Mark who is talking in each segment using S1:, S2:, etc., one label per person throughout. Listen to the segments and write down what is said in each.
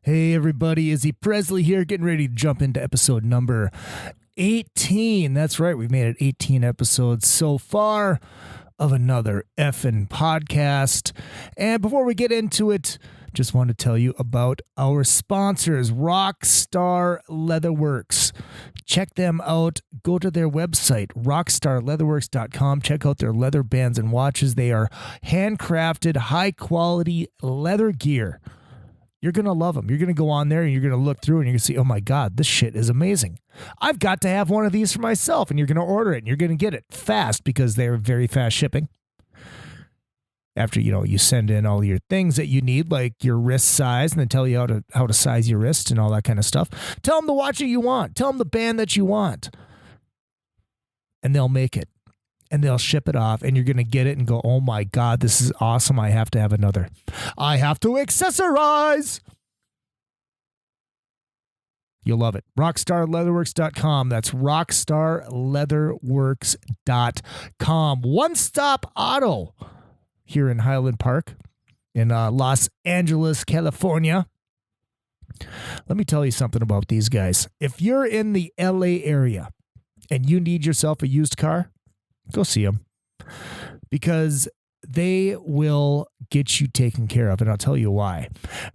S1: Hey everybody, Izzy Presley here, getting ready to jump into episode number 18. That's right, we've made it 18 episodes so far of another effing podcast. And before we get into it, just want to tell you about our sponsors, Rockstar Leatherworks. Check them out. Go to their website, rockstarleatherworks.com. Check out their leather bands and watches. They are handcrafted, high-quality leather gear. You're going to love them. You're going to go on there and you're going to look through and you're going to see, oh my God, this shit is amazing. I've got to have one of these for myself, and you're going to order it and you're going to get it fast because they're very fast shipping. After, you send in all your things that you need, like your wrist size, and then tell you how to size your wrist and all that kind of stuff. Tell them the watch that you want. Tell them the band that you want. And they'll make it. And they'll ship it off, and you're going to get it and go, oh my God, this is awesome. I have to have another. I have to accessorize. You'll love it. RockstarLeatherworks.com. That's RockstarLeatherworks.com. One Stop Auto here in Highland Park in Los Angeles, California. Let me tell you something about these guys. If you're in the LA area and you need yourself a used car, go see them, because they will get you taken care of, and I'll tell you why.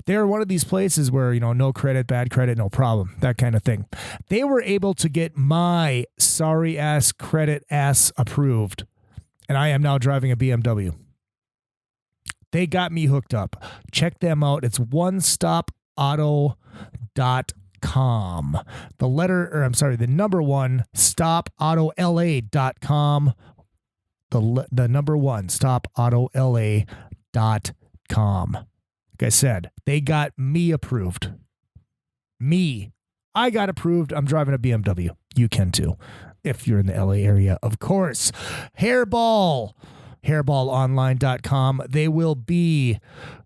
S1: They're one of these places where, no credit, bad credit, no problem, that kind of thing. They were able to get my sorry ass credit ass approved, and I am now driving a BMW. They got me hooked up. Check them out. It's onestopauto.com. The number one, stopautolaw.com. The number one, stopautolaw.com. Like I said, they got me approved. I got approved. I'm driving a BMW. You can too, if you're in the LA area, of course. Hairballonline.com. They will be,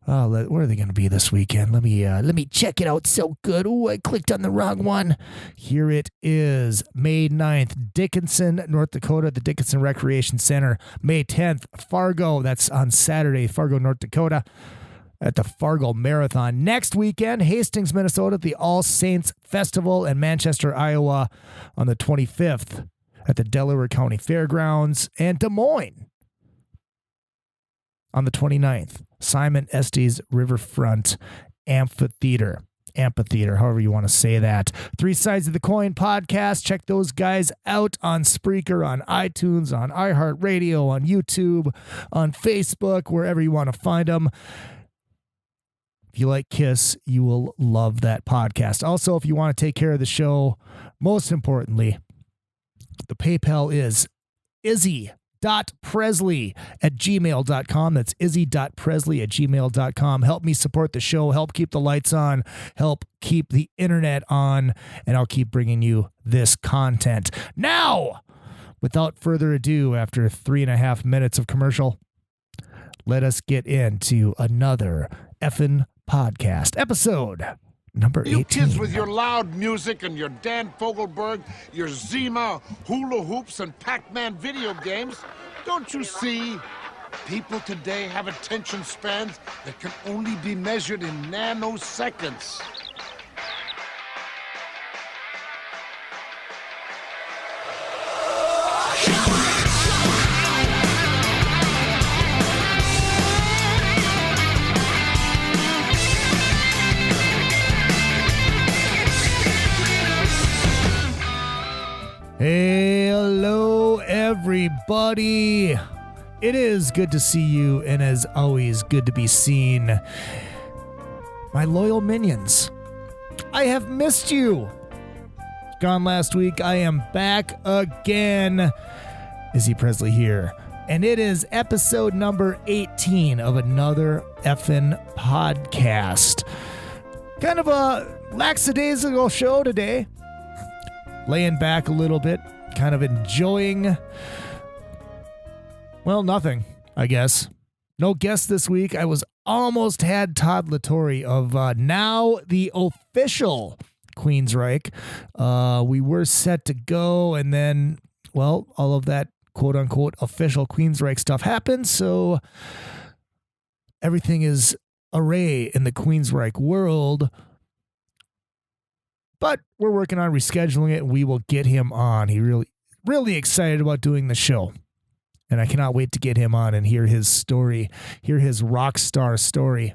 S1: where are they going to be this weekend? Let me check it out. So good. Oh, I clicked on the wrong one. Here it is. May 9th, Dickinson, North Dakota, the Dickinson Recreation Center. May 10th, Fargo. That's on Saturday, Fargo, North Dakota, at the Fargo Marathon. Next weekend, Hastings, Minnesota, at the All Saints Festival, and Manchester, Iowa on the 25th at the Delaware County Fairgrounds, and Des Moines on the 29th, Simon Estes Riverfront Amphitheater, however you want to say that. Three Sides of the Coin podcast. Check those guys out on Spreaker, on iTunes, on iHeartRadio, on YouTube, on Facebook, wherever you want to find them. If you like Kiss, you will love that podcast. Also, if you want to take care of the show, most importantly, the PayPal is izzy.presley@gmail.com. That's izzy.presley@gmail.com. Help me support the show. Help keep the lights on. Help keep the internet on. And I'll keep bringing you this content. Now, without further ado, after 3.5 minutes of commercial, let us get into another effing podcast. Episode number 18.
S2: You kids with your loud music and your Dan Fogelberg, your Zima, hula hoops, and Pac-Man video games, don't you see? People today have attention spans that can only be measured in nanoseconds.
S1: Hey, hello, everybody. It is good to see you, and as always, good to be seen. My loyal minions, I have missed you. Gone last week. I am back again. Izzy Presley here, and it is episode number 18 of another effing podcast. Kind of a lackadaisical show today. Laying back a little bit, kind of enjoying, well, nothing, I guess. No guest this week. I was almost had Todd Latore of now the official Queensryche. We were set to go, and then, well, all of that quote-unquote official Queensryche stuff happened, so everything is array in the Queensryche world. but we're working on rescheduling it, and we will get him on. He really excited about doing the show. And I cannot wait to get him on and hear his story, hear his rock star story.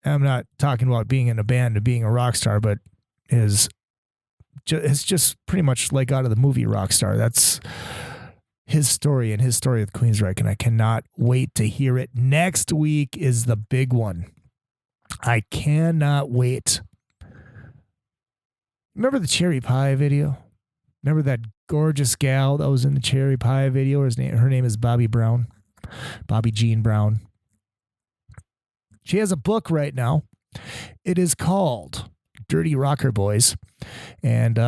S1: I'm not talking about being in a band and being a rock star, but it's just pretty much like out of the movie Rockstar. That's his story and his story with Queensryche, and I cannot wait to hear it. Next week is the big one. I cannot wait. Remember the cherry pie video? Remember that gorgeous gal that was in the cherry pie video? Her name is Bobby Brown. Bobby Jean Brown. She has a book right now. It is called Dirty Rocker Boys. And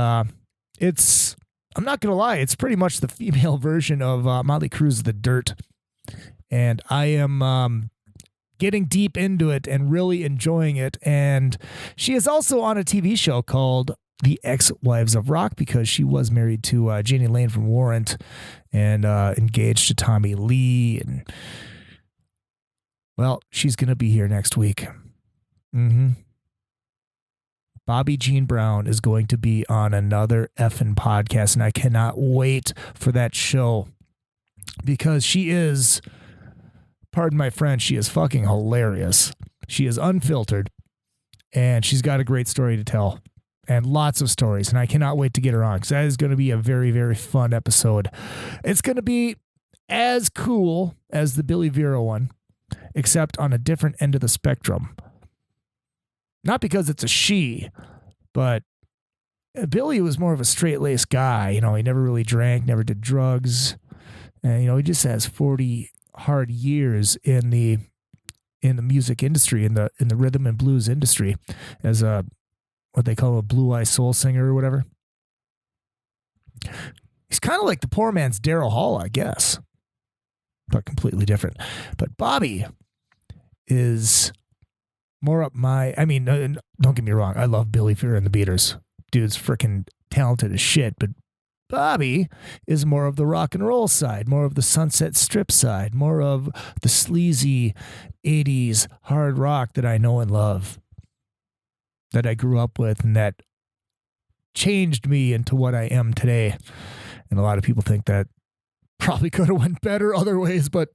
S1: it's, I'm not going to lie, it's pretty much the female version of Motley Crue's The Dirt. And I am getting deep into it and really enjoying it. And she is also on a TV show called The Ex-Wives of Rock, because she was married to Janie Lane from Warrant and engaged to Tommy Lee. And, well, she's going to be here next week. Bobby Jean Brown is going to be on another effing podcast, and I cannot wait for that show, because she is, pardon my French, she is fucking hilarious. She is unfiltered, and she's got a great story to tell. And lots of stories, and I cannot wait to get her on, because that is going to be a very, very fun episode. It's going to be as cool as the Billy Vera one, except on a different end of the spectrum. Not because it's a she, but Billy was more of a straight-laced guy. You know, he never really drank, never did drugs. And, you know, he just has 40 hard years in the music industry, in the rhythm and blues industry, as a what they call a blue-eye soul singer or whatever. He's kind of like the poor man's Daryl Hall, I guess, but completely different. But Bobby is more up my, I mean, don't get me wrong, I love Billy Vera and the Beaters. Dude's freaking talented as shit, but Bobby is more of the rock and roll side, more of the Sunset Strip side, more of the sleazy 80s hard rock that I know and love, that I grew up with, and that changed me into what I am today. And a lot of people think that probably could have went better other ways, but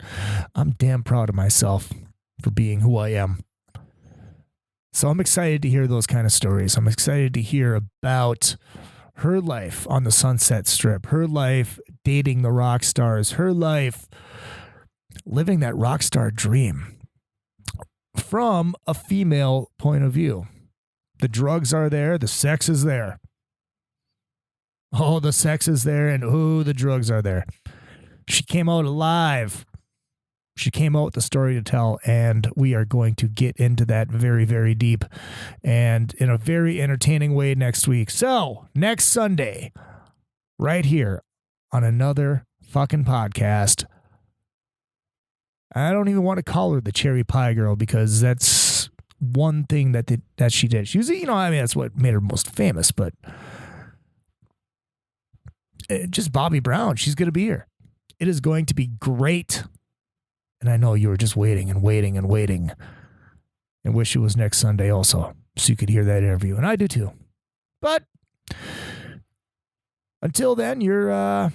S1: I'm damn proud of myself for being who I am. So I'm excited to hear those kind of stories. I'm excited to hear about her life on the Sunset Strip, her life dating the rock stars, her life living that rock star dream from a female point of view. The drugs are there. The sex is there. Oh, the sex is there, and oh, the drugs are there. She came out alive. She came out with a story to tell, and we are going to get into that very, very deep and in a very entertaining way next week. So, next Sunday, right here on another fucking podcast. I don't even want to call her the Cherry Pie Girl, because that's one thing that she did. She was, you know, I mean, that's what made her most famous, but just Bobby Brown, she's going to be here. It is going to be great. And I know you were just waiting and waiting and waiting, and wish it was next Sunday also, so you could hear that interview. And I do too. But until then, you're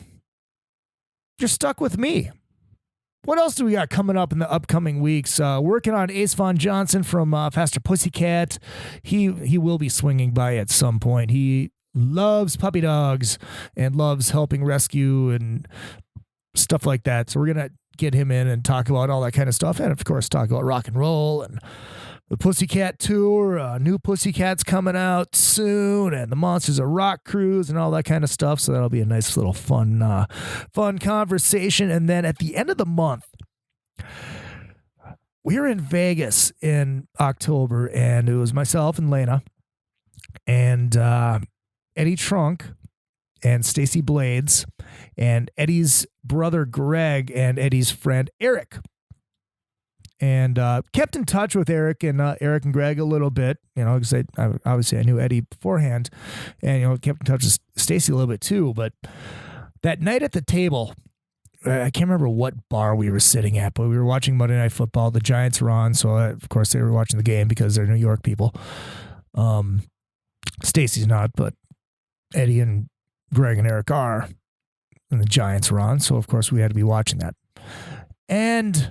S1: stuck with me. What else do we got coming up in the upcoming weeks? Working on Ace Von Johnson from Faster Pussycat. He will be swinging by at some point. He loves puppy dogs and loves helping rescue and stuff like that. So we're going to get him in and talk about all that kind of stuff. And of course, talk about rock and roll and the Pussycat Tour. New Pussycats coming out soon, and the Monsters of Rock cruise and all that kind of stuff. So that'll be a nice little fun conversation. And then at the end of the month, we're in Vegas in October, and it was myself and Lena and Eddie Trunk and Stacy Blades and Eddie's brother Greg and Eddie's friend Eric. And kept in touch with Eric and Greg a little bit, you know, because obviously I knew Eddie beforehand, and, you know, kept in touch with Stacy a little bit too. But that night at the table, I can't remember what bar we were sitting at, but we were watching Monday Night Football. The Giants were on, so of course they were watching the game because they're New York people. Stacy's not, but Eddie and Greg and Eric are. And the Giants were on, so of course we had to be watching that. And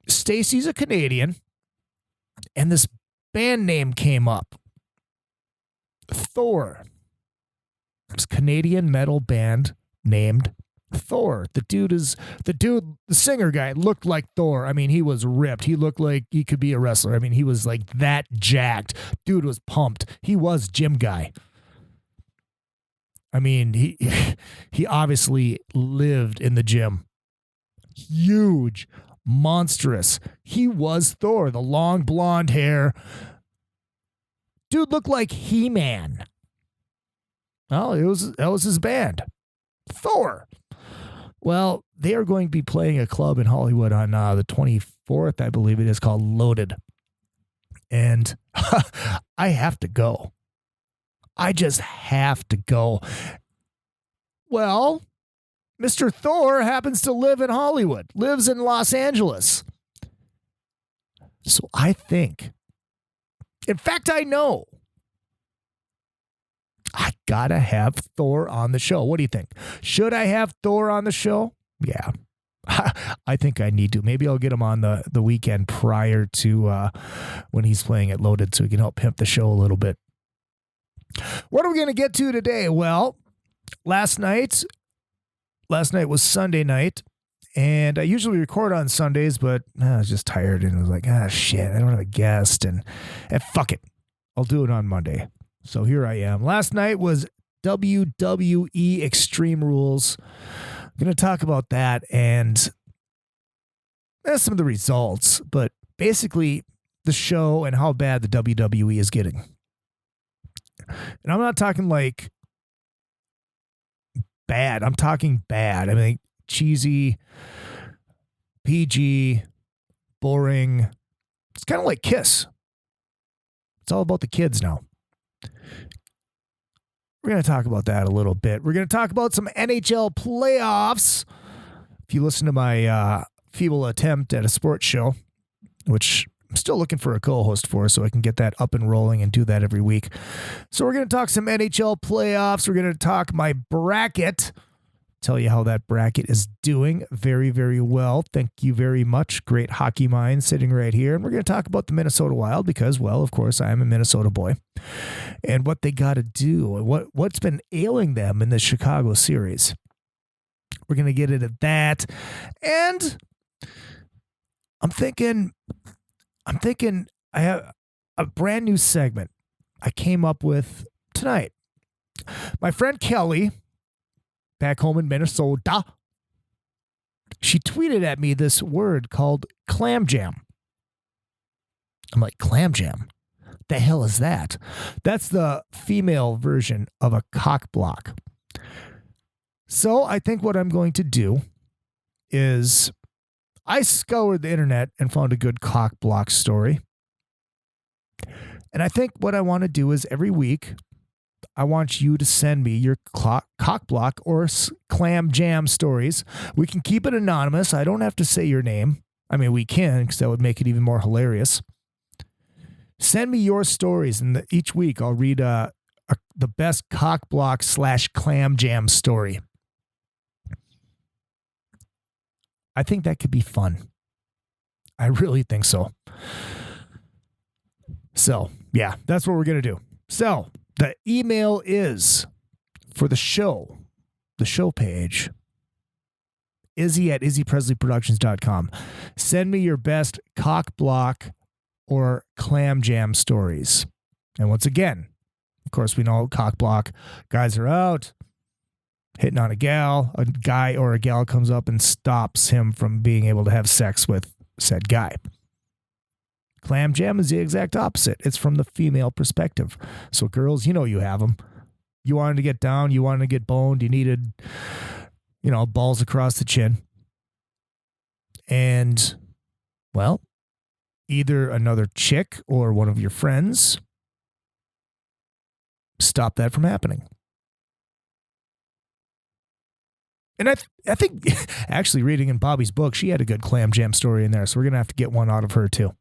S1: Stacy's a Canadian, and this band name came up. Thor. This Canadian metal band named Thor. The singer guy looked like Thor. I mean, he was ripped. He looked like he could be a wrestler. I mean, he was like that jacked. Dude was pumped. He was gym guy. I mean, he obviously lived in the gym. Huge, monstrous. He was Thor. The long blonde hair. Dude looked like He-Man. Well, that was his band. Thor. Well, they are going to be playing a club in Hollywood on the 24th, I believe it is, called Loaded. And I have to go. I just have to go. Well, Mr. Thor happens to live in Hollywood, lives in Los Angeles. So I think, in fact, I know, I gotta have Thor on the show. What do you think? Should I have Thor on the show? Yeah, I think I need to. Maybe I'll get him on the weekend prior to when he's playing at Loaded so he can help pimp the show a little bit. What are we going to get to today? Well, last night was Sunday night, and I usually record on Sundays, but I was just tired and I was like, shit, I don't have a guest, and fuck it. I'll do it on Monday. So here I am. Last night was WWE Extreme Rules. I'm going to talk about that and some of the results, but basically the show and how bad the WWE is getting. And I'm not talking like bad. I'm talking bad. I mean, cheesy, PG, boring. It's kind of like Kiss. It's all about the kids now. We're going to talk about that a little bit. We're going to talk about some NHL playoffs. If you listen to my feeble attempt at a sports show, which I'm still looking for a co-host for so I can get that up and rolling and do that every week. So we're going to talk some NHL playoffs. We're going to talk my bracket. Tell you how that bracket is doing very, very well. Thank you very much. Great hockey mind sitting right here. And we're going to talk about the Minnesota Wild because, well, of course, I am a Minnesota boy. And what they got to do, and what's been ailing them in the Chicago series. We're going to get into that. And I'm thinking I have a brand new segment I came up with tonight. My friend Kelly, back home in Minnesota, she tweeted at me this word called clamjam. I'm like, clamjam? The hell is that? That's the female version of a cockblock. So I think what I'm going to do is I scoured the internet and found a good cockblock story. And I think what I want to do is every week, I want you to send me your cockblock or clam jam stories. We can keep it anonymous. I don't have to say your name. I mean, we can because that would make it even more hilarious. Send me your stories, and each week I'll read the best cockblock / clam jam story. I think that could be fun. I really think so. So, yeah, that's what we're going to do. So, the email is for the show page, izzy@izzypresleyproductions.com. Send me your best cockblock or clam jam stories. And once again, of course, we know cockblock guys are out hitting on a guy or a gal comes up and stops him from being able to have sex with said guy. Clam jam is the exact opposite. It's from the female perspective. So girls, you have them. You wanted to get down, you wanted to get boned, you needed, balls across the chin. And, well, either another chick or one of your friends stop that from happening. And I think actually reading in Bobby's book, she had a good clam jam story in there. So we're going to have to get one out of her too.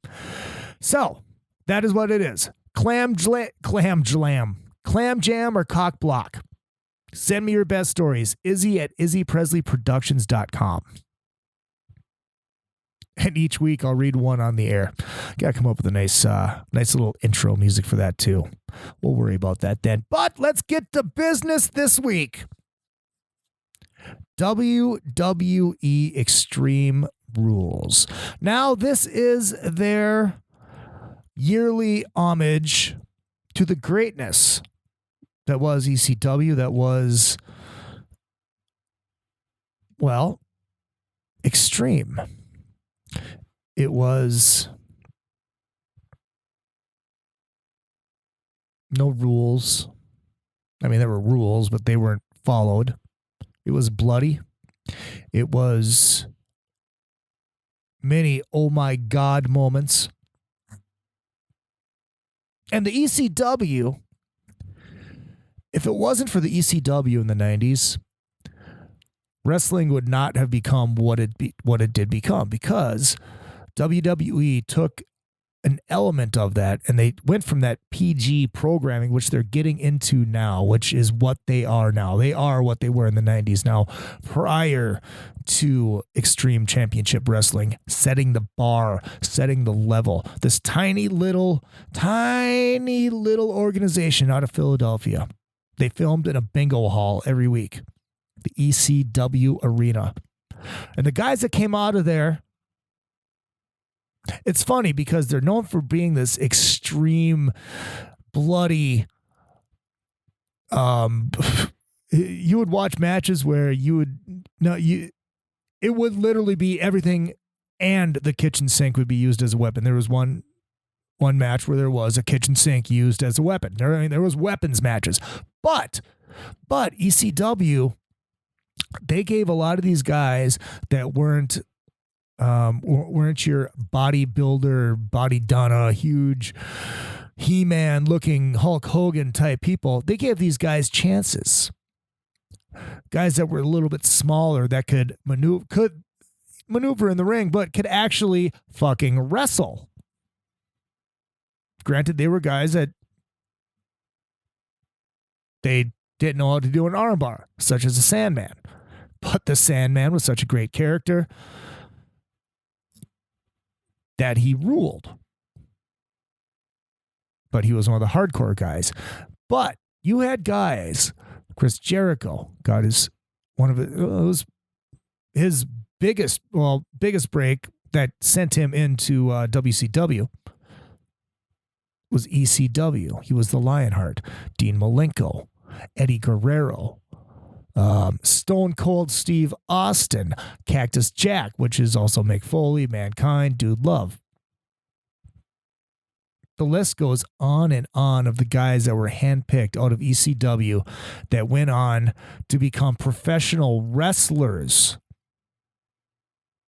S1: So that is what it is. Clam jam or cockblock. Send me your best stories. Izzy at izzypresleyproductions.com. And each week I'll read one on the air. Got to come up with a nice little intro music for that too. We'll worry about that then. But let's get to business this week. WWE Extreme Rules. Now, this is their yearly homage to the greatness that was ECW, that was, well, extreme. It was no rules. I mean, there were rules, but they weren't followed. It was bloody. It was many oh my God moments. And the ECW, if it wasn't for the ECW in the 90s, wrestling would not have become what it did become, because WWE took an element of that and they went from that PG programming, which they're getting into now, which is what they are now. They are what they were in the 90s now, prior to Extreme Championship Wrestling, setting the bar, setting the level. This tiny little organization out of Philadelphia. They filmed in a bingo hall every week, the ECW Arena. And the guys that came out of there, it's funny because they're known for being this extreme, bloody. You would watch matches where it would literally be everything, and the kitchen sink would be used as a weapon. There was one match where there was a kitchen sink used as a weapon. There was weapons matches, but ECW, they gave a lot of these guys that weren't your bodybuilder, body donna, huge He-Man looking Hulk Hogan type people. They gave these guys chances. Guys that were a little bit smaller that could maneuver in the ring, but could actually fucking wrestle. Granted, they were guys that they didn't know how to do an armbar, such as the Sandman. But the Sandman was such a great character that he ruled. But he was one of the hardcore guys. But you had guys, Chris Jericho got his biggest break that sent him into WCW was ECW. He was the Lionheart. Dean Malenko, Eddie Guerrero, Stone Cold Steve Austin, Cactus Jack, which is also Mick Foley, Mankind, Dude Love. The list goes on and on of the guys that were handpicked out of ECW that went on to become professional wrestlers.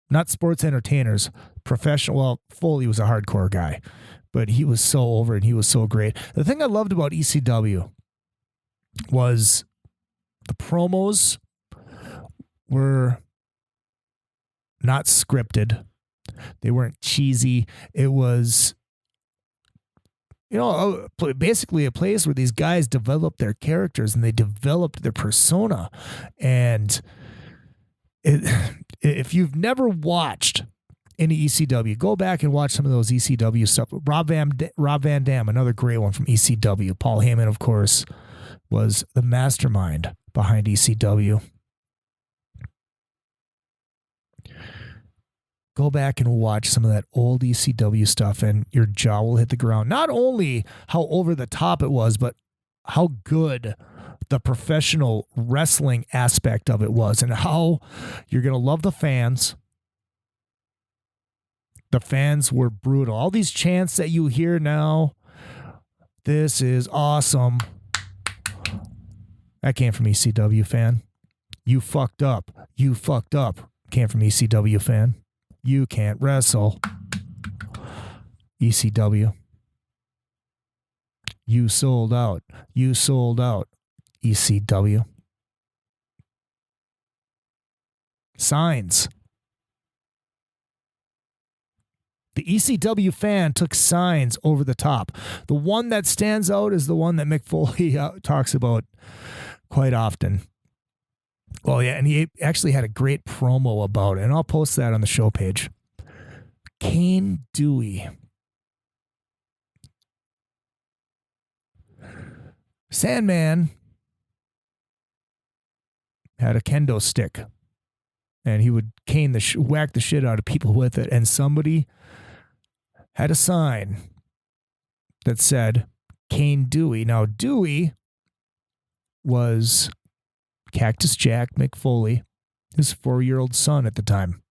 S1: Not sports entertainers, professional. Well, Foley was a hardcore guy, but he was so over and he was so great. The thing I loved about ECW was the promos were not scripted. They weren't cheesy. It was, basically a place where these guys developed their characters and they developed their persona. And if you've never watched any ECW, go back and watch some of those ECW stuff. Rob Van Dam, another great one from ECW. Paul Heyman, of course, was the mastermind behind ECW. Go back and watch some of that old ECW stuff and your jaw will hit the ground. Not only how over the top it was, but how good the professional wrestling aspect of it was, and how you're going to love the fans. The fans were brutal. All these chants that you hear now, this is awesome. That came from ECW fan. You fucked up. You fucked up. Came from ECW fan. You can't wrestle. ECW. You sold out. You sold out. ECW. Signs. The ECW fan took signs over the top. The one that stands out is the one that Mick Foley talks about quite often. Well, yeah, and he actually had a great promo about it, and I'll post that on the show page. Kane Dewey. Sandman had a kendo stick, and he would whack the shit out of people with it, and somebody had a sign that said Kane Dewey. Now, Dewey was Cactus Jack McFoley, his 4-year-old son at the time.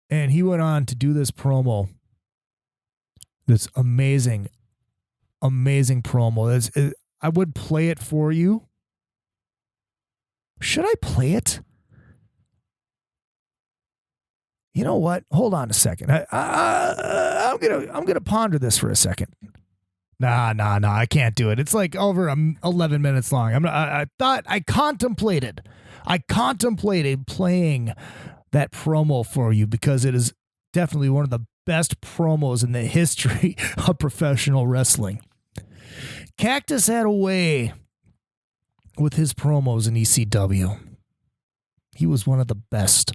S1: And he went on to do this promo. This amazing promo. I would play it for you. Should I play it? You know what? Hold on a second. I'm gonna ponder this for a second. Nah. I can't do it. It's like over 11 minutes long. I contemplated playing that promo for you because it is definitely one of the best promos in the history of professional wrestling. Cactus had a way with his promos in ECW. He was one of the best.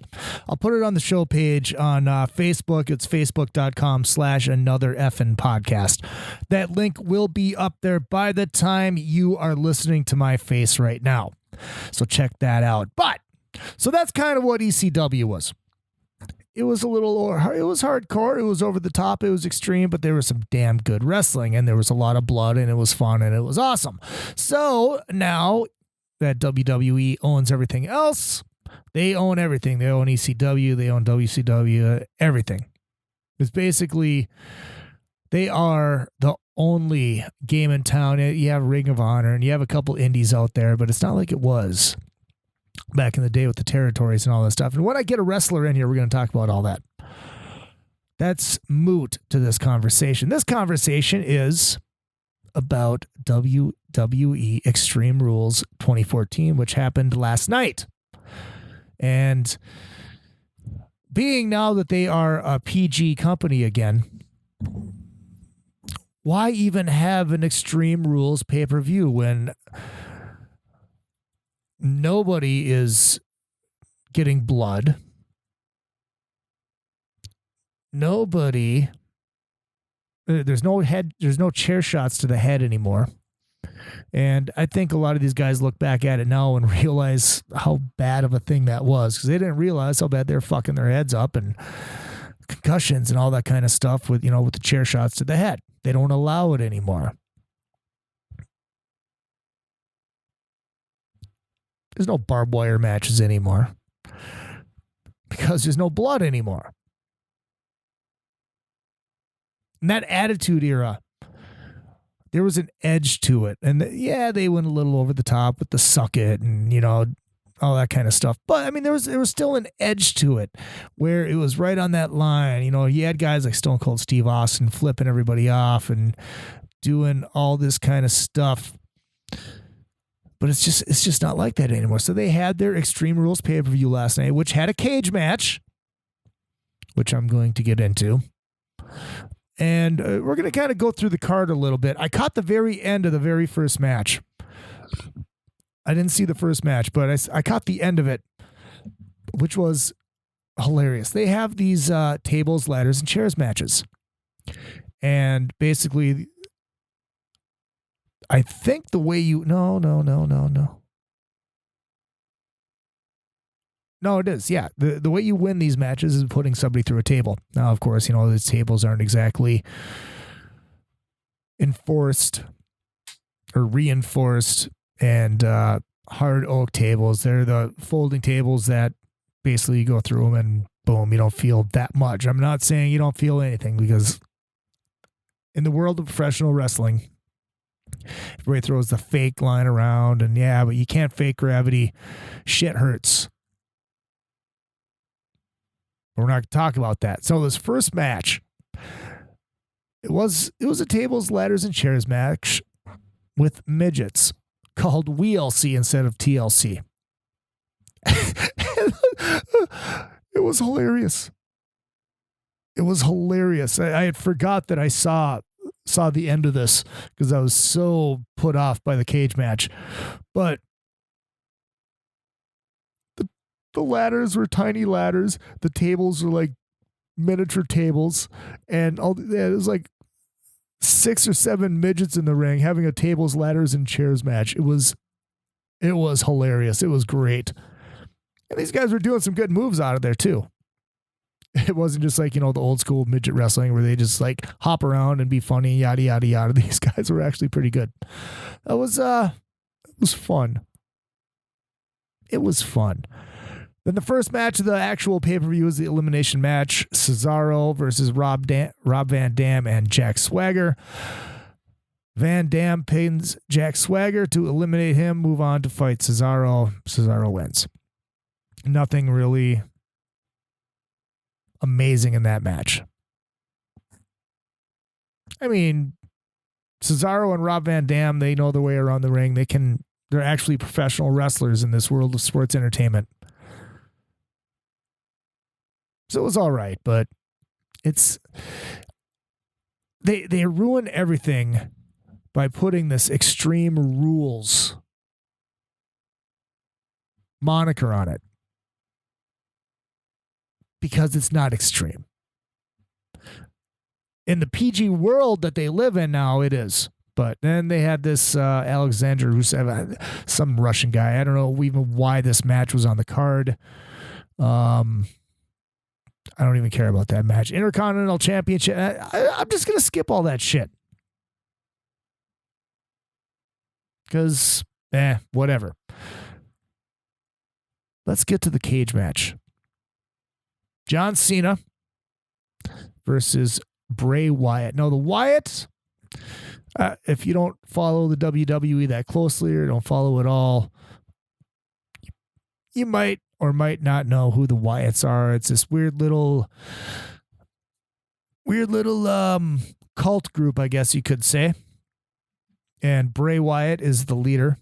S1: I'll put it on the show page on Facebook. It's facebook.com/anothereffin podcast. That link will be up there by the time you are listening to my face right now. So check that out. So that's kind of what ECW was. It was it was hardcore. It was over the top. It was extreme, but there was some damn good wrestling, and there was a lot of blood, and it was fun, and it was awesome. So now that WWE owns everything else, they own everything. They own ECW. They own WCW. Everything. It's basically, they are the only game in town. You have Ring of Honor, and you have a couple indies out there, but it's not like it was back in the day with the territories and all that stuff. And when I get a wrestler in here, we're going to talk about all that. That's moot to this conversation. This conversation is about WWE Extreme Rules 2014, which happened last night. And being now that they are a PG company again, why even have an Extreme Rules pay-per-view when nobody is getting blood? Nobody. There's no chair shots to the head anymore. And I think a lot of these guys look back at it now and realize how bad of a thing that was, because they didn't realize how bad they're fucking their heads up and concussions and all that kind of stuff with the chair shots to the head. They don't allow it anymore. There's no barbed wire matches anymore because there's no blood anymore. In that Attitude Era, there was an edge to it. And they went a little over the top with the suck it and, all that kind of stuff. But I mean, there was still an edge to it where it was right on that line. You had guys like Stone Cold Steve Austin flipping everybody off and doing all this kind of stuff. But it's just not like that anymore. So they had their Extreme Rules pay-per-view last night, which had a cage match, which I'm going to get into. And we're going to kind of go through the card a little bit. I caught the very end of the very first match. I didn't see the first match, but I caught the end of it, which was hilarious. They have these tables, ladders, and chairs matches. And basically, I think the way you... No. No, it is. Yeah. The way you win these matches is putting somebody through a table. Now, of course, these tables aren't exactly enforced or reinforced and hard oak tables. They're the folding tables that basically you go through them and boom, you don't feel that much. I'm not saying you don't feel anything, because in the world of professional wrestling, everybody throws the fake line around, and but you can't fake gravity. Shit hurts. We're not going to talk about that. So this first match, it was a tables, ladders, and chairs match with midgets called WLC instead of TLC. It was hilarious. It was hilarious. I had forgot that I saw the end of this because I was so put off by the cage match. But the ladders were tiny ladders. The tables were like miniature tables. And it was like 6 or 7 midgets in the ring having a tables, ladders, and chairs match. It was hilarious. It was great. And these guys were doing some good moves out of there too. It wasn't just like, the old school midget wrestling where they just like hop around and be funny, yada, yada, yada. These guys were actually pretty good. It was fun. It was fun. Then the first match of the actual pay-per-view was the elimination match. Cesaro versus Rob Van Dam and Jack Swagger. Van Dam pins Jack Swagger to eliminate him, move on to fight Cesaro. Cesaro wins. Nothing really amazing in that match. I mean, Cesaro and Rob Van Dam, they know their way around the ring. They're actually professional wrestlers in this world of sports entertainment. So it was all right, but they ruin everything by putting this Extreme Rules moniker on it. Because it's not extreme. In the PG world that they live in now, it is. But then they had this Alexander Rusev, some Russian guy. I don't know even why this match was on the card. I don't even care about that match. Intercontinental Championship. I'm just going to skip all that shit. Because, whatever. Let's get to the cage match. John Cena versus Bray Wyatt. Now, the Wyatts, if you don't follow the WWE that closely or don't follow it all, you might or might not know who the Wyatts are. It's this weird little cult group, I guess you could say. And Bray Wyatt is the leader.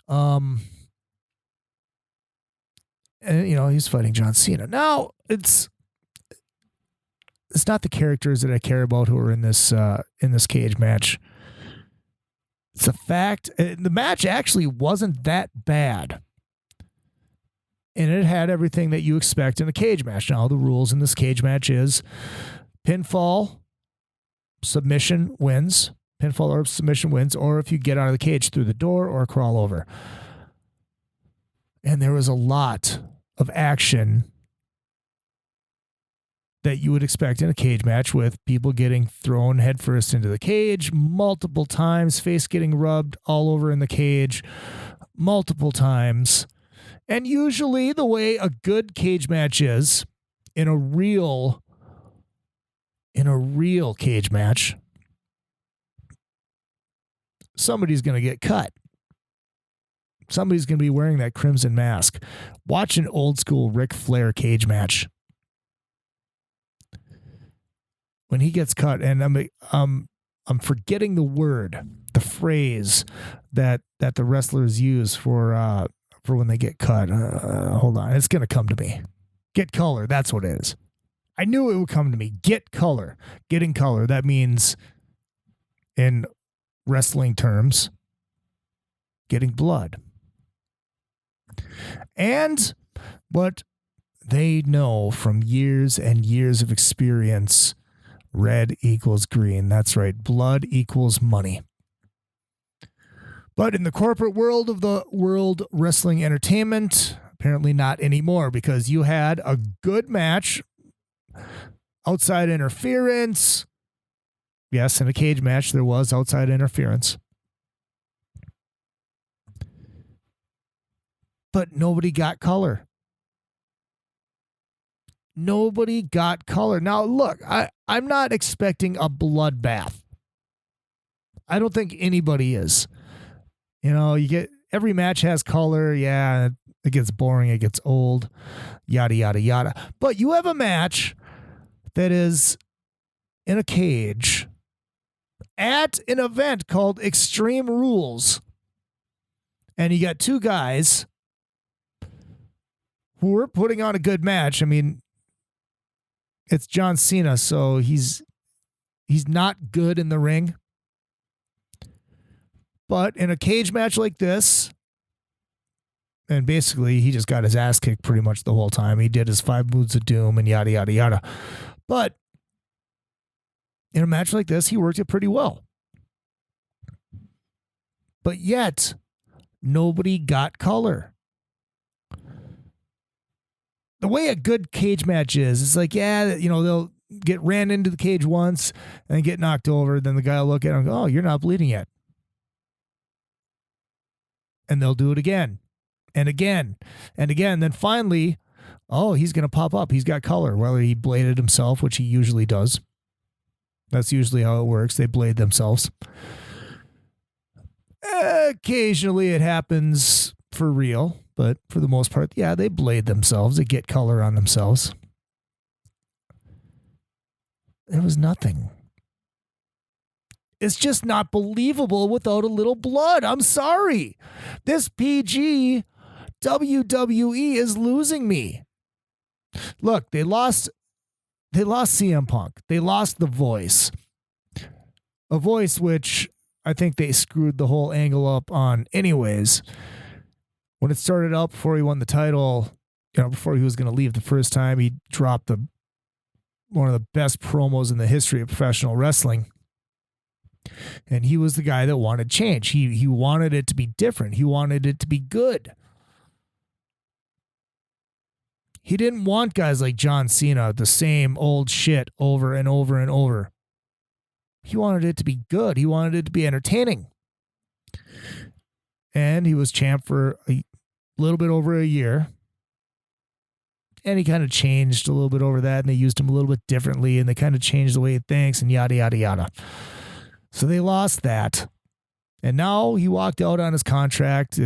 S1: And, he's fighting John Cena. Now, it's not the characters that I care about who are in this cage match. It's a fact. The match actually wasn't that bad. And it had everything that you expect in a cage match. Now, the rules in this cage match is pinfall, submission wins. Pinfall or submission wins, or if you get out of the cage through the door or crawl over. And there was a lot of action that you would expect in a cage match with people getting thrown headfirst into the cage multiple times, face getting rubbed all over in the cage multiple times. And usually the way a good cage match is in a real cage match, somebody's going to get cut. Somebody's going to be wearing that crimson mask. Watch an old school Ric Flair cage match. When he gets cut, and I'm forgetting the phrase that the wrestlers use for when they get cut. Hold on, it's going to come to me. Get color. That's what it is. I knew it would come to me. Get color. Getting color. That means in wrestling terms, getting blood. And what they know from years and years of experience, red equals green. That's right. Blood equals money. But in the corporate world of the World Wrestling Entertainment, apparently not anymore, because you had a good match, outside interference. Yes, in a cage match, there was outside interference. But nobody got color. Nobody got color. Now, look, I'm not expecting a bloodbath. I don't think anybody is. You get every match has color. Yeah, it gets boring. It gets old. Yada, yada, yada. But you have a match that is in a cage at an event called Extreme Rules. And you got two guys who were putting on a good match. I mean, it's John Cena, so he's not good in the ring. But in a cage match like this, and basically he just got his ass kicked pretty much the whole time. He did his 5 moves of doom and yada, yada, yada. But in a match like this, he worked it pretty well. But yet, nobody got color. The way a good cage match is, it's like, yeah, they'll get ran into the cage once and get knocked over. Then the guy will look at him and go, oh, you're not bleeding yet. And they'll do it again and again and again. Then finally, oh, he's going to pop up. He's got color. Whether he bladed himself, which he usually does. That's usually how it works. They blade themselves. Occasionally it happens for real, but for the most part, yeah, they blade themselves. They get color on themselves. There was nothing. It's just not believable without a little blood. I'm sorry. This PG WWE is losing me. Look, they lost CM Punk. They lost the voice. A voice which I think they screwed the whole angle up on anyways. When it started out, before he won the title, before he was going to leave the first time, he dropped one of the best promos in the history of professional wrestling. And he was the guy that wanted change. He wanted it to be different. He wanted it to be good. He didn't want guys like John Cena, the same old shit over and over and over. He wanted it to be good. He wanted it to be entertaining. And he was champ for a little bit over a year. And he kind of changed a little bit over that, and they used him a little bit differently, and they kind of changed the way he thinks, and yada, yada, yada. So they lost that. And now he walked out on his contract,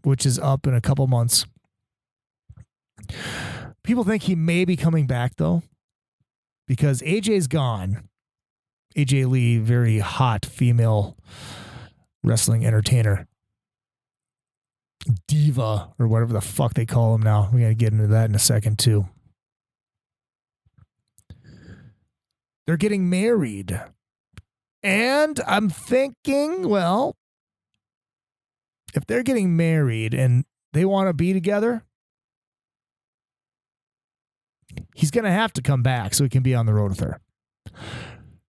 S1: which is up in a couple months. People think he may be coming back, though, because AJ's gone. AJ Lee, very hot female wrestling entertainer. Diva, or whatever the fuck they call him now. We got to get into that in a second, too. They're getting married. And I'm thinking, well, if they're getting married and they want to be together, he's going to have to come back so he can be on the road with her.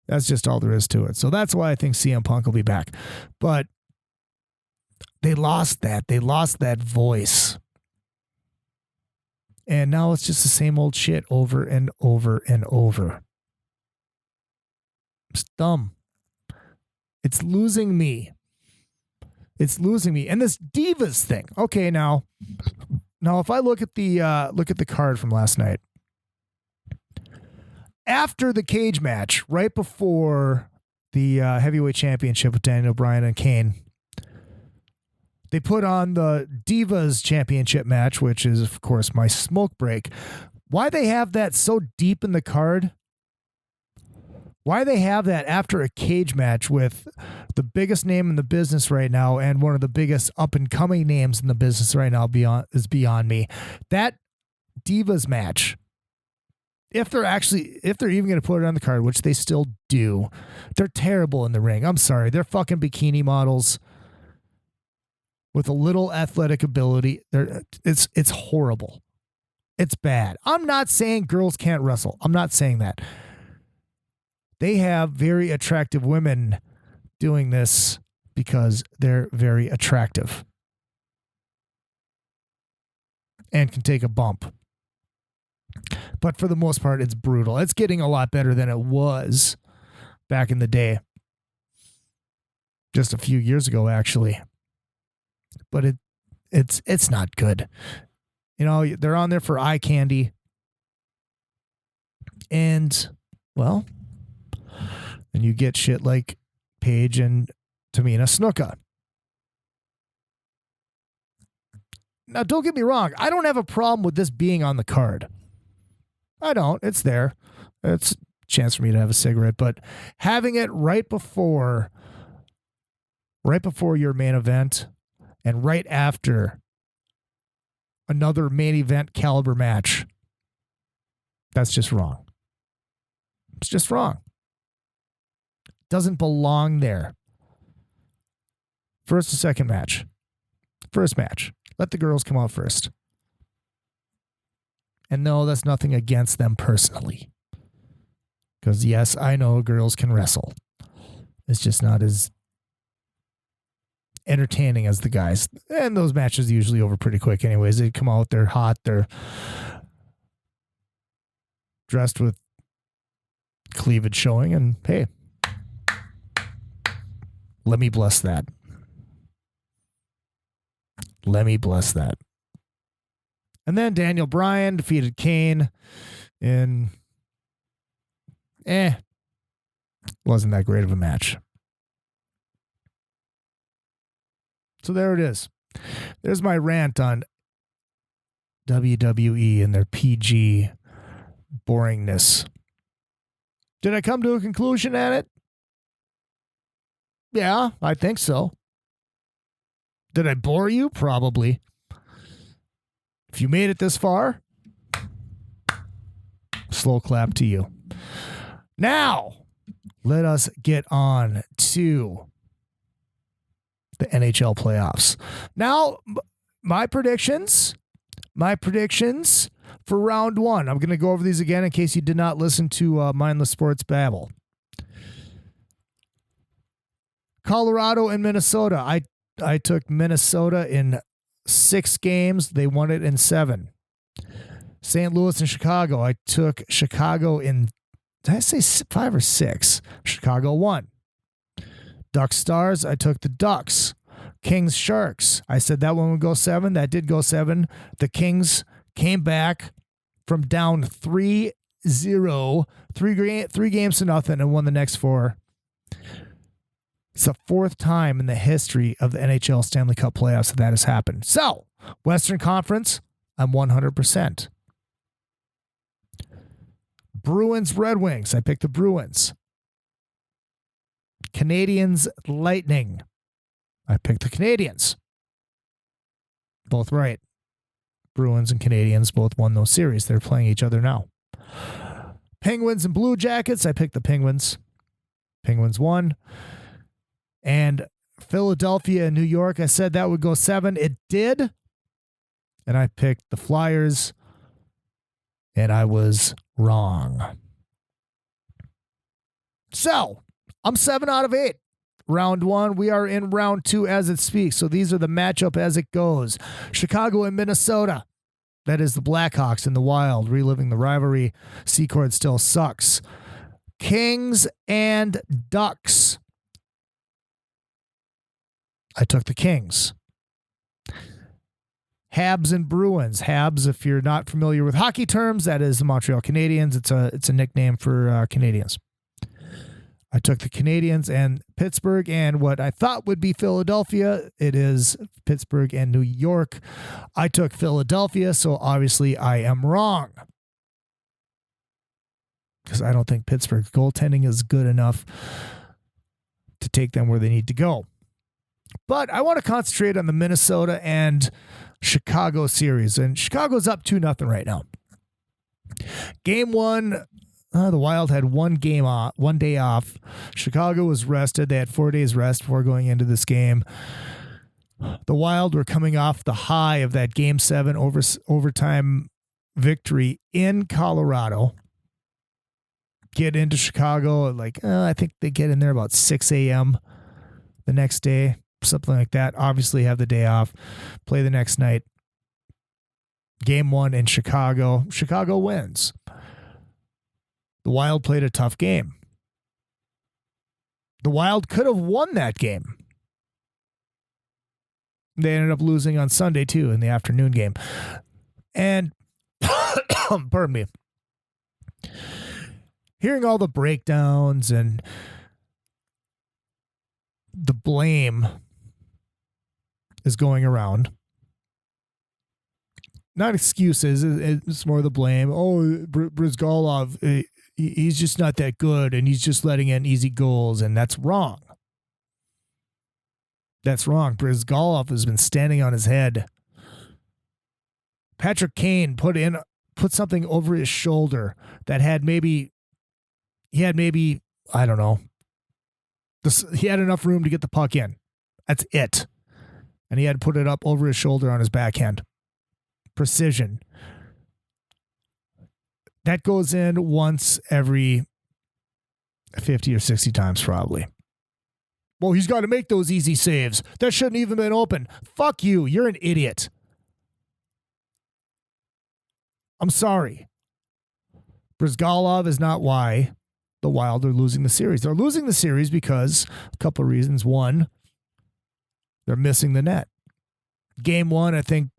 S1: That's just all there is to it. So that's why I think CM Punk will be back. But they lost that. They lost that voice. And now it's just the same old shit over and over and over. It's dumb. It's losing me. It's losing me. And this Divas thing. Okay, now if I look at the card from last night. After the cage match, right before the heavyweight championship with Daniel Bryan and Kane, they put on the Divas championship match, which is, of course, my smoke break. Why they have that so deep in the card? Why they have that after a cage match with the biggest name in the business right now and one of the biggest up-and-coming names in the business right now is beyond me. That Divas match, if they're even going to put it on the card, which they still do, they're terrible in the ring. I'm sorry. They're fucking bikini models with a little athletic ability. It's horrible. It's bad. I'm not saying girls can't wrestle. I'm not saying that. They have very attractive women doing this because they're very attractive and can take a bump. But for the most part, it's brutal. It's getting a lot better than it was back in the day. Just a few years ago, actually. But it's not good. They're on there for eye candy. And, well, and you get shit like Paige and Tamina Snuka. Now, don't get me wrong. I don't have a problem with this being on the card. I don't. It's there. It's a chance for me to have a cigarette. But having it right before your main event and right after another main event caliber match. That's just wrong. It's just wrong. Doesn't belong there. First or second match. First match. Let the girls come out first. And no, that's nothing against them personally. Because yes, I know girls can wrestle. It's just not as entertaining as the guys. And those matches are usually over pretty quick anyways. They come out, they're hot, they're dressed with cleavage showing, and hey, let me bless that. Let me bless that. And then Daniel Bryan defeated Kane in wasn't that great of a match. So there it is. There's my rant on WWE and their PG boringness. Did I come to a conclusion at it? Yeah, I think so. Did I bore you? Probably. If you made it this far, slow clap to you. Now, let us get on to the NHL playoffs. Now, my predictions for round one. I'm going to go over these again in case you did not listen to Mindless Sports Babble. Colorado and Minnesota. I took Minnesota in 6 games. They won it in 7. St. Louis and Chicago. I took Chicago in, did I say 5 or 6? Chicago won. Ducks Stars. I took the Ducks. Kings Sharks. I said that one would go 7. That did go 7. The Kings came back from down 3-0, 3 games to nothing, and won the next 4. It's the 4th time in the history of the NHL Stanley Cup playoffs that has happened. So, Western Conference, I'm 100%. Bruins Red Wings. I picked the Bruins. Canadiens Lightning. I picked the Canadiens. Both right. Bruins and Canadiens both won those series. They're playing each other now. Penguins and Blue Jackets. I picked the Penguins. Penguins won. And Philadelphia and New York. I said that would go 7. It did. And I picked the Flyers. And I was wrong. So, I'm 7 out of 8. Round 1. We are in round 2 as it speaks. So these are the matchup as it goes. Chicago and Minnesota. That is the Blackhawks and the Wild. Reliving the rivalry. Secord still sucks. Kings and Ducks. I took the Kings. Habs and Bruins. Habs, if you're not familiar with hockey terms, that is the Montreal Canadiens. It's a nickname for Canadians. I took the Canadiens and Pittsburgh, and what I thought would be Philadelphia, it is Pittsburgh and New York. I took Philadelphia, so obviously I am wrong. Because I don't think Pittsburgh's goaltending is good enough to take them where they need to go. But I want to concentrate on the Minnesota and Chicago series. And Chicago's up 2-0 right now. Game 1, the Wild had one day off. Chicago was rested. They had 4 days rest before going into this game. The Wild were coming off the high of that Game 7 overtime victory in Colorado. Get into Chicago, I think they get in there about 6 a.m. the next day. Something like that. Obviously have the day off. Play the next night. Game 1 in Chicago. Chicago wins. The Wild played a tough game. The Wild could have won that game. They ended up losing on Sunday too in the afternoon game. And pardon me. Hearing all the breakdowns and the blame is going around. Not excuses. It's more the blame. Oh, Brizgalov, he's just not that good, and he's just letting in easy goals, and that's wrong. That's wrong. Brizgalov has been standing on his head Patrick Kane put something over his shoulder that had maybe, I don't know. He had enough room to get the puck in. That's it. And he had to put it up over his shoulder on his backhand. Precision. That goes in once every 50 or 60 times probably. Well, he's got to make those easy saves. That shouldn't even been open. Fuck you. You're an idiot. I'm sorry. Brizgalov is not why the Wild are losing the series. They're losing the series because a couple of reasons. One, they're missing the net. Game one, I think,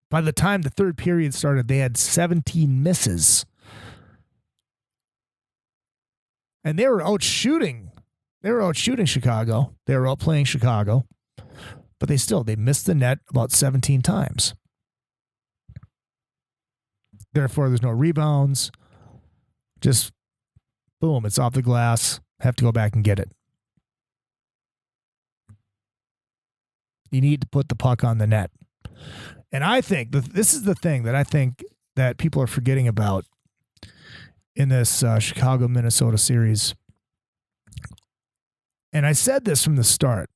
S1: by the time the third period started, they had 17 misses. And they were out shooting. They were out shooting Chicago. They were out playing Chicago. But they missed the net about 17 times. Therefore, there's no rebounds. Just, boom, it's off the glass. Have to go back and get it. You need to put the puck on the net. And I think this is the thing that I think that people are forgetting about in this Chicago-Minnesota series. And I said this from the start.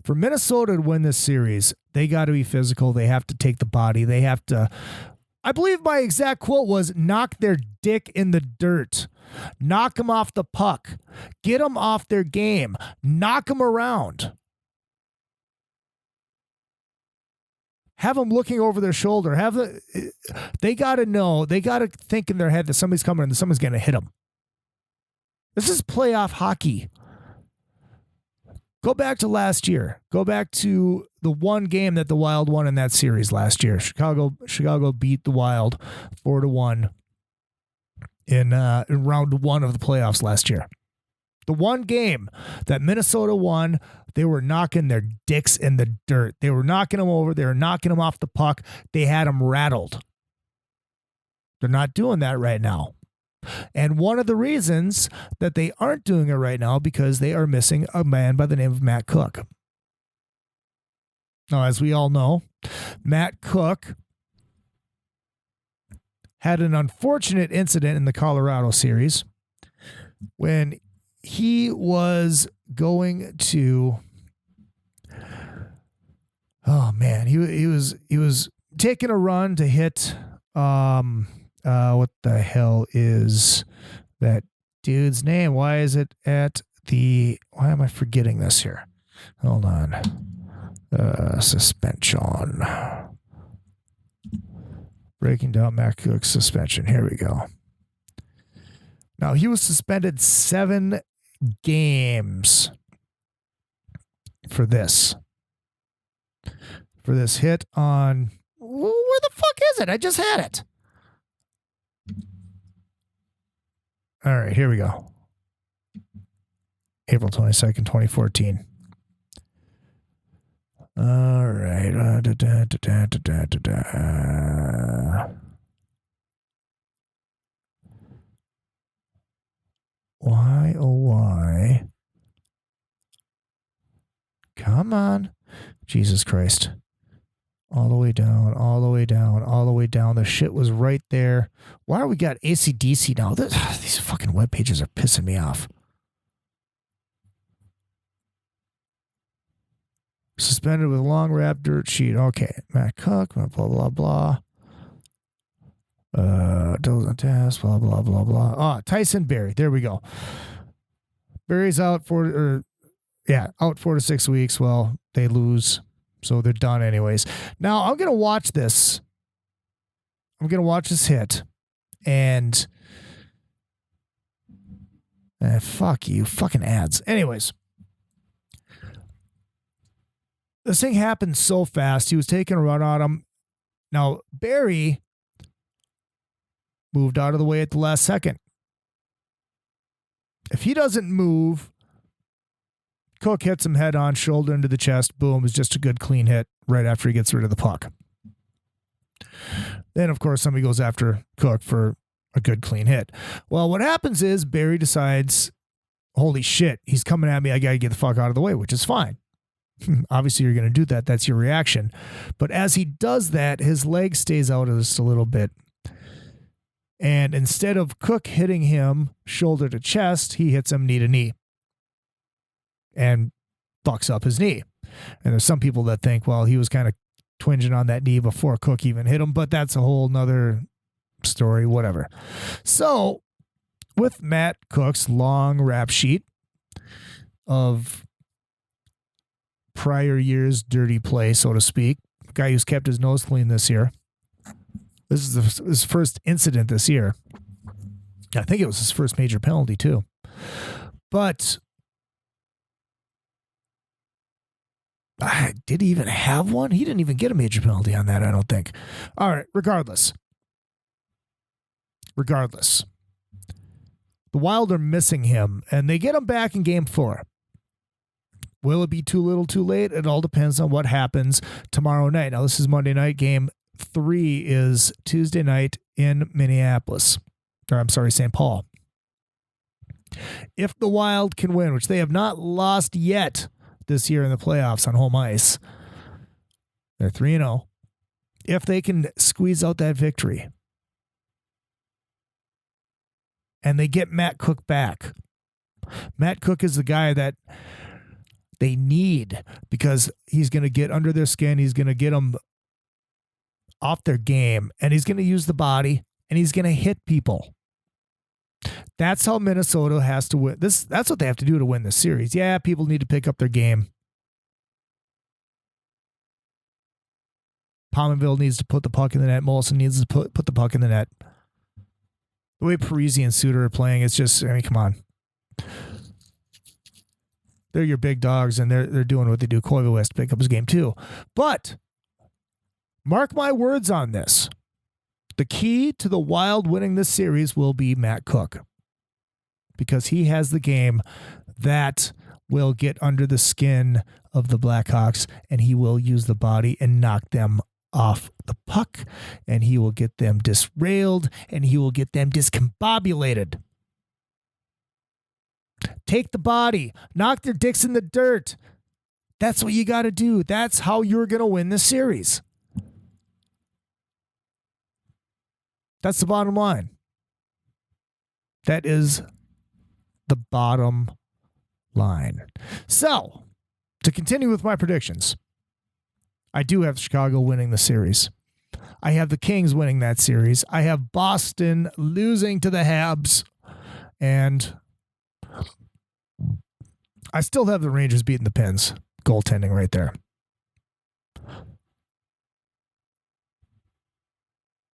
S1: For Minnesota to win this series, they got to be physical. They have to take the body. They have to, I believe my exact quote was, knock their dick in the dirt. Knock them off the puck. Get them off their game. Knock them around. Have them looking over their shoulder. They got to know, they got to think in their head that somebody's coming and somebody's going to hit them. This is playoff hockey. Go back to last year. Go back to the one game that the Wild won in that series last year. Chicago beat the Wild 4-1 in round one of the playoffs last year. The one game that Minnesota won, they were knocking their dicks in the dirt. They were knocking them over. They were knocking them off the puck. They had them rattled. They're not doing that right now. And one of the reasons that they aren't doing it right now because they are missing a man by the name of Matt Cook. Now, as we all know, Matt Cook had an unfortunate incident in the Colorado series when he was going to, oh man, he was taking a run to hit, what the hell is that dude's name? Why is it why am I forgetting this here? Hold on. Suspension. Breaking down Matt Cook's suspension. Here we go. Now, he was suspended 7 games for this hit on, where the fuck is it? I just had it. All right, here we go. April 22nd, 2014. All right. Why, oh why? Come on. Jesus Christ. All the way down, all the way down, all the way down. The shit was right there. Why do we got AC/DC now? These fucking web pages are pissing me off. Suspended with a long wrap dirt sheet. Okay. Matt Cook, blah, blah, blah. Doesn't test, blah, blah, blah, blah. Tyson Barrie. There we go. Barrie's out out 4 to 6 weeks. Well, they lose. So they're done anyways. Now I'm going to watch this. I'm going to watch this hit. And fuck you. Fucking ads. Anyways. This thing happened so fast. He was taking a run on him. Now, Barrie moved out of the way at the last second. If he doesn't move, Cook hits him head on, shoulder into the chest. Boom, is just a good clean hit right after he gets rid of the puck. Then, of course, somebody goes after Cook for a good clean hit. Well, what happens is Barrie decides, holy shit, he's coming at me. I got to get the fuck out of the way, which is fine. Obviously, you're going to do that. That's your reaction. But as he does that, his leg stays out just a little bit. And instead of Cook hitting him shoulder to chest, he hits him knee to knee and fucks up his knee. And there's some people that think, well, he was kind of twinging on that knee before Cook even hit him, but that's a whole nother story, whatever. So with Matt Cook's long rap sheet of prior year's dirty play, so to speak, guy who's kept his nose clean this year. This is his first incident this year. I think it was his first major penalty too. But did he even have one? He didn't even get a major penalty on that, I don't think. All right, regardless. The Wild are missing him, and they get him back in Game 4. Will it be too little, too late? It all depends on what happens tomorrow night. Now, this is Monday night. Game 3 is Tuesday night in Minneapolis. Or, I'm sorry, St. Paul. If the Wild can win, which they have not lost yet this year in the playoffs on home ice, they're 3-0. If they can squeeze out that victory and they get Matt Cook back, Matt Cook is the guy that they need because he's going to get under their skin. He's going to get them off their game, and he's going to use the body, and he's going to hit people. That's how Minnesota has to win. That's what they have to do to win this series. Yeah, people need to pick up their game. Pominville needs to put the puck in the net. Molson needs to put the puck in the net. The way Parisi and Suter are playing, it's just, I mean, come on. They're your big dogs, and they're doing what they do. Koivu has to pick up his game too. But mark my words on this. The key to the Wild winning this series will be Matt Cook, because he has the game that will get under the skin of the Blackhawks, and he will use the body and knock them off the puck, and he will get them disrailed, and he will get them discombobulated. Take the body, knock their dicks in the dirt. That's what you got to do. That's how you're going to win the series. That's the bottom line. That is the bottom line. So, to continue with my predictions, I do have Chicago winning the series. I have the Kings winning that series. I have Boston losing to the Habs. And I still have the Rangers beating the Pens. Goaltending right there.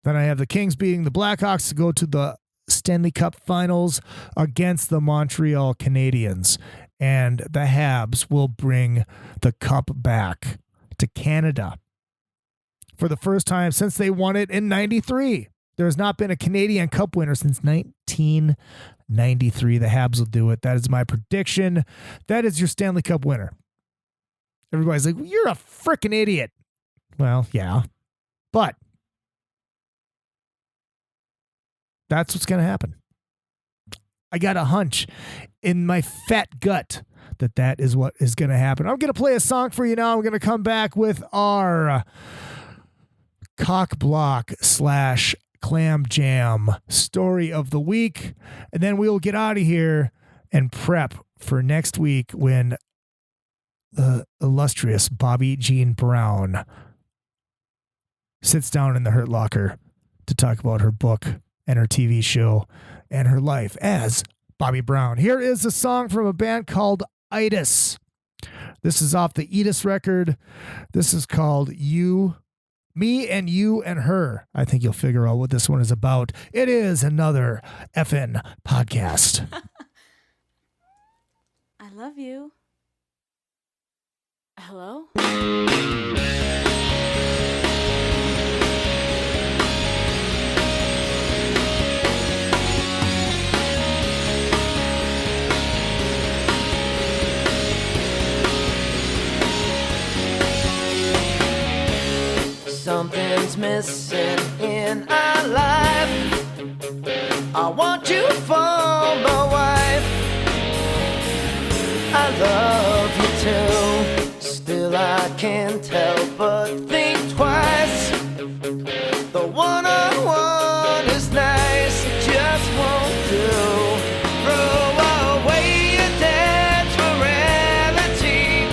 S1: Then I have the Kings beating the Blackhawks to go to the Stanley Cup Finals against the Montreal Canadiens. And the Habs will bring the cup back to Canada for the first time since they won it in 93. There has not been a Canadian Cup winner since 1993. The Habs will do it. That is my prediction. That is your Stanley Cup winner. Everybody's like, well, you're a freaking idiot. Well, yeah. But that's what's going to happen. I got a hunch in my fat gut that is what is going to happen. I'm going to play a song for you now. I'm going to come back with our cockblock / clam jam story of the week. And then we'll get out of here and prep for next week when the illustrious Bobby Jean Brown sits down in the Hurt Locker to talk about her book and her TV show and her life as Bobby Brown. Here is a song from a band called Itis. This is off the Itis record. This is called Me and You and Her. I think you'll figure out what this one is about. It is another FN podcast.
S3: I love you. Hello?
S4: Something's missing in our life. I want you for my wife. I love you too. Still can't help but think twice. The one-on-one is nice, it just won't do. Throw away your dad's morality,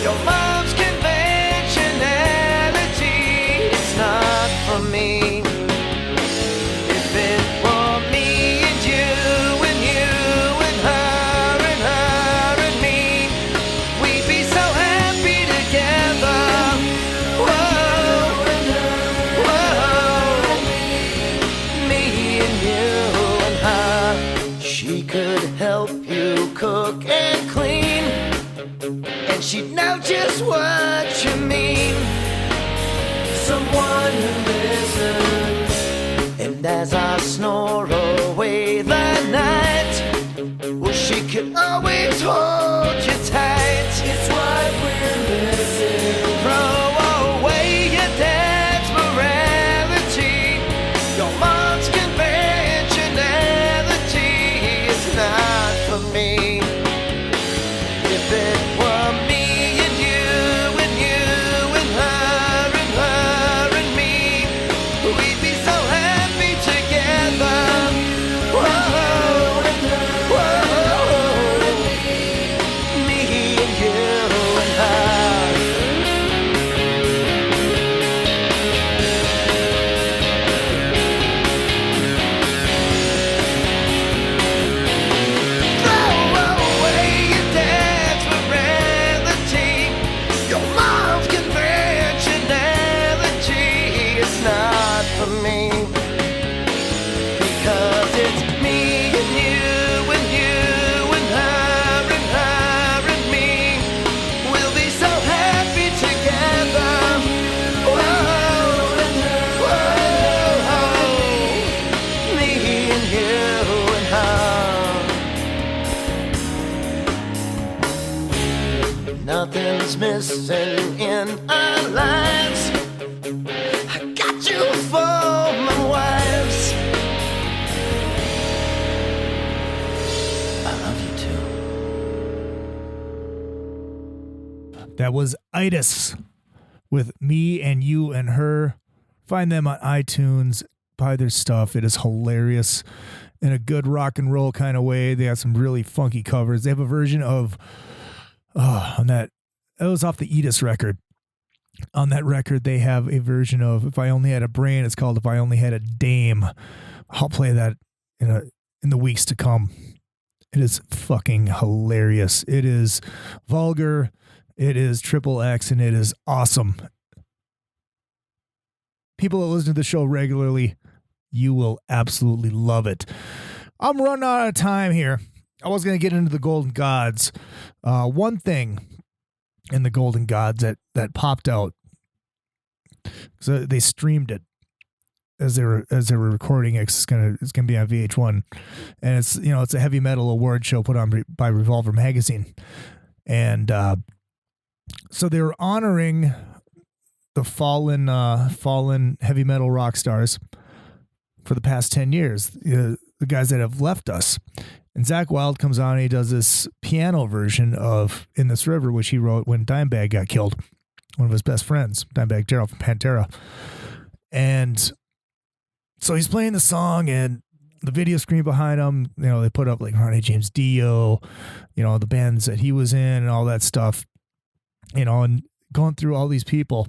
S4: your mom's conventionality. It's not for me. If it were me and you and you and her and me, we'd be so happy together. Whoa, whoa, me and you and her. She could help you cook and clean, and she'd know just what you mean. Someone who listens. And as I snore away the night, well, she could always hold you tight. It's what we're missing. Throw away your dad's morality, your mom's conventionality. It's not for me. If it were me and you and you and her and me, we'd be so happy together. Whoa, whoa, me and you and her. Throw away your dad's morality, your mom's conventionality. It's not for me. Because it's me and you and you and her and me. We'll be so happy together. Whoa, whoa, me and you and her. Nothing's missing in our lives. I got you for my wives. I love you too.
S1: That was itis with Me and You and Her. Find them on iTunes. Buy their stuff. It is hilarious in a good rock and roll kind of way. They have some really funky covers. They have a version of on that. It was off the itis record. On that record, they have a version of If I Only Had a Brain. It's called If I Only Had a Dame. I'll play that in the weeks to come. It is fucking hilarious. It is vulgar. It is triple X, and it is awesome. People that listen to the show regularly, you will absolutely love it. I'm running out of time here. I was going to get into the Golden Gods. One thing in the Golden Gods that popped out, so they streamed it as they were recording it. It's gonna be on VH1, and it's a heavy metal award show put on by Revolver Magazine, and so they were honoring the fallen heavy metal rock stars for the past 10 years, the guys that have left us. And Zakk Wylde comes on and he does this piano version of In This River, which he wrote when Dimebag got killed, one of his best friends, Dimebag Darrell from Pantera. And so he's playing the song, and the video screen behind him, they put up like Ronnie James Dio, the bands that he was in and all that stuff, and going through all these people.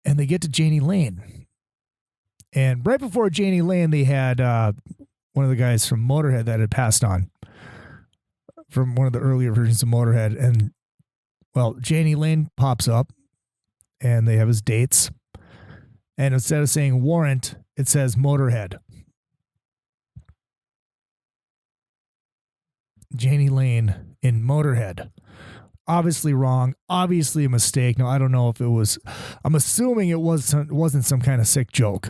S1: And they get to Janie Lane. And right before Janie Lane, they had one of the guys from Motorhead that had passed on from one of the earlier versions of Motorhead. And, well, Janie Lane pops up, and they have his dates. And instead of saying Warrant, it says Motorhead. Janie Lane in Motorhead. Obviously wrong. Obviously a mistake. Now, I don't know if it was... I'm assuming it wasn't some kind of sick joke.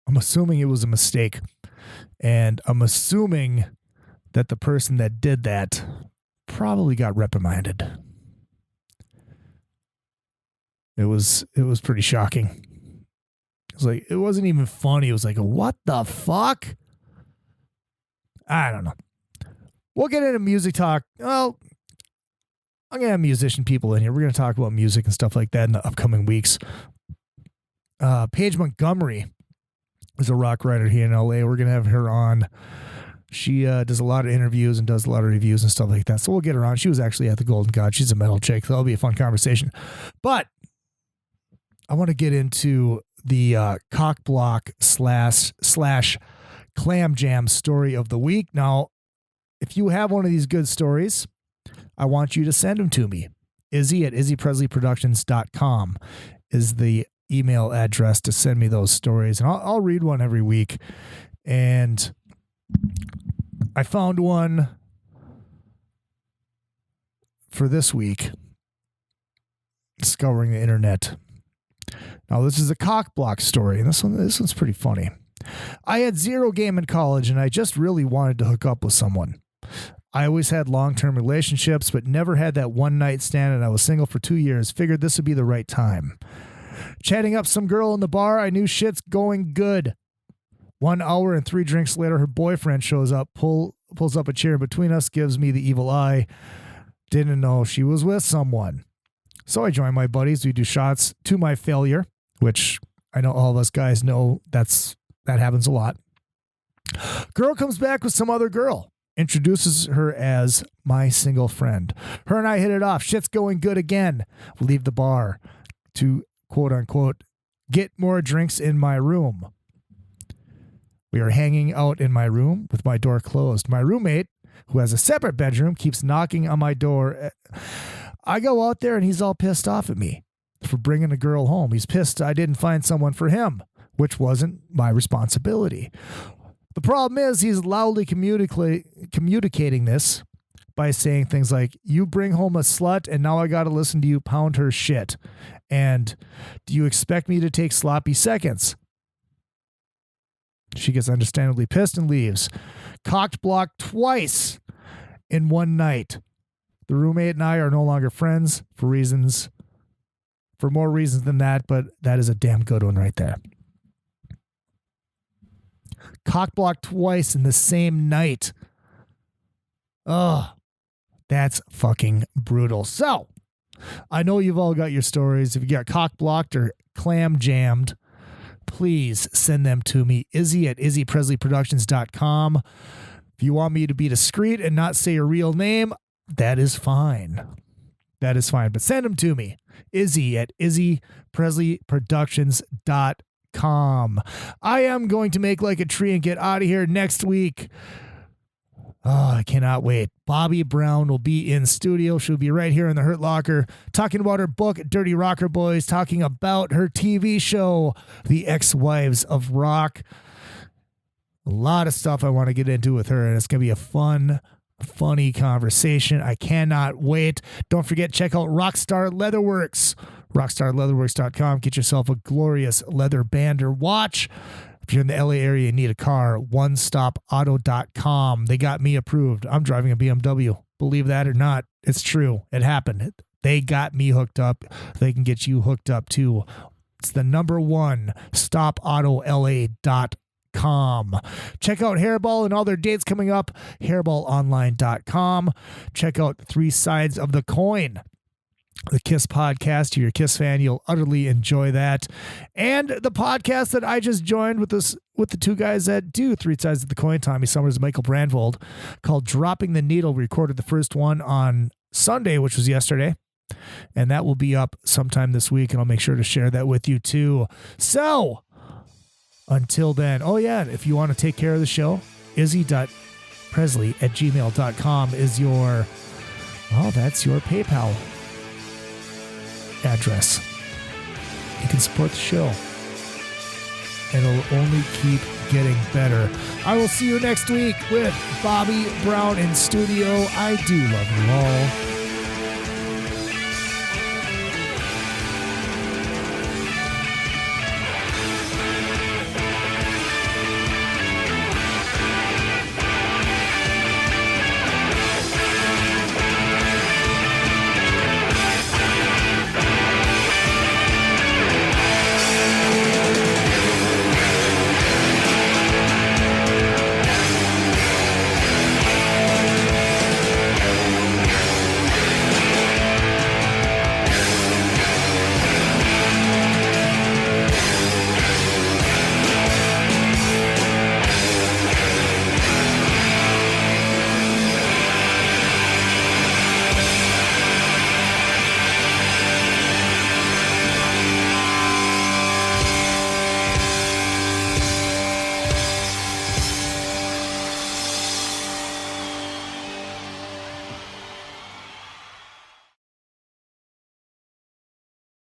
S1: I'm assuming it was a mistake. And I'm assuming that the person that did that probably got reprimanded. It was pretty shocking. It was like, it wasn't even funny. It was like, what the fuck? I don't know. We'll get into music talk. Well, I'm going to have musician people in here. We're going to talk about music and stuff like that in the upcoming weeks. Paige Montgomery is a rock writer here in LA. We're going to have her on. She does a lot of interviews and does a lot of reviews and stuff like that. So we'll get her on. She was actually at the Golden God. She's a metal chick. So that'll be a fun conversation. But I want to get into the cockblock slash clam jam story of the week. Now, if you have one of these good stories, I want you to send them to me. Izzy at izzypresleyproductions.com is the email address to send me those stories. And I'll read one every week. And I found one for this week, discovering the internet. Now, this is a cockblock story, and this one's pretty funny. I had zero game in college, and I just really wanted to hook up with someone. I always had long-term relationships, but never had that one-night stand, and I was single for 2 years. Figured this would be the right time. Chatting up some girl in the bar, I knew shit's going good. 1 hour and 3 drinks later, her boyfriend shows up, pulls up a chair between us, gives me the evil eye. Didn't know she was with someone. So I join my buddies. We do shots to my failure, which I know all of us guys know that happens a lot. Girl comes back with some other girl. Introduces her as my single friend. Her and I hit it off. Shit's going good again. We leave the bar to, quote unquote, get more drinks in my room. We are hanging out in my room with my door closed. My roommate, who has a separate bedroom, keeps knocking on my door. I go out there and he's all pissed off at me for bringing a girl home. He's pissed I didn't find someone for him, which wasn't my responsibility. The problem is he's loudly communicating this by saying things like, you bring home a slut and now I got to listen to you pound her shit. And do you expect me to take sloppy seconds? She gets understandably pissed and leaves. Cocked block twice in one night. The roommate and I are no longer friends for more reasons than that, but that is a damn good one right there. Cock block twice in the same night. Oh, that's fucking brutal. So, I know you've all got your stories. If you got cock blocked or clam jammed, please send them to me. Izzy at izzypresleyproductions.com. If you want me to be discreet and not say your real name, that is fine. That is fine. But send them to me. Izzy at izzypresleyproductions.com. I am going to make like a tree and get out of here next week. Oh, I cannot wait. Bobby Brown will be in studio. She'll be right here in the Hurt Locker talking about her book, Dirty Rocker Boys, talking about her TV show, The Ex-Wives of Rock. A lot of stuff I want to get into with her, and it's going to be a funny conversation. I cannot wait. Don't forget, check out Rockstar Leatherworks. RockstarLeatherworks.com. Get yourself a glorious leather band or watch. If you're in the LA area and need a car, OneStopAuto.com. They got me approved. I'm driving a BMW. Believe that or not, it's true. It happened. They got me hooked up. They can get you hooked up too. It's the number one, StopAutoLA.com. Check out Hairball and all their dates coming up. HairballOnline.com. Check out Three Sides of the Coin, the Kiss podcast. If you're a Kiss fan, you'll utterly enjoy that. And the podcast that I just joined with the two guys that do Three Sides of the Coin, Tommy Summers and Michael Brandvold, called Dropping the Needle. We recorded the first one on Sunday, which was yesterday. And that will be up sometime this week, and I'll make sure to share that with you too. So, until then, oh yeah, if you want to take care of the show, izzy.presley@gmail.com is that's your PayPal address. You can support the show, and it'll only keep getting better. I will see you next week with Bobby Brown in studio. I do love you all.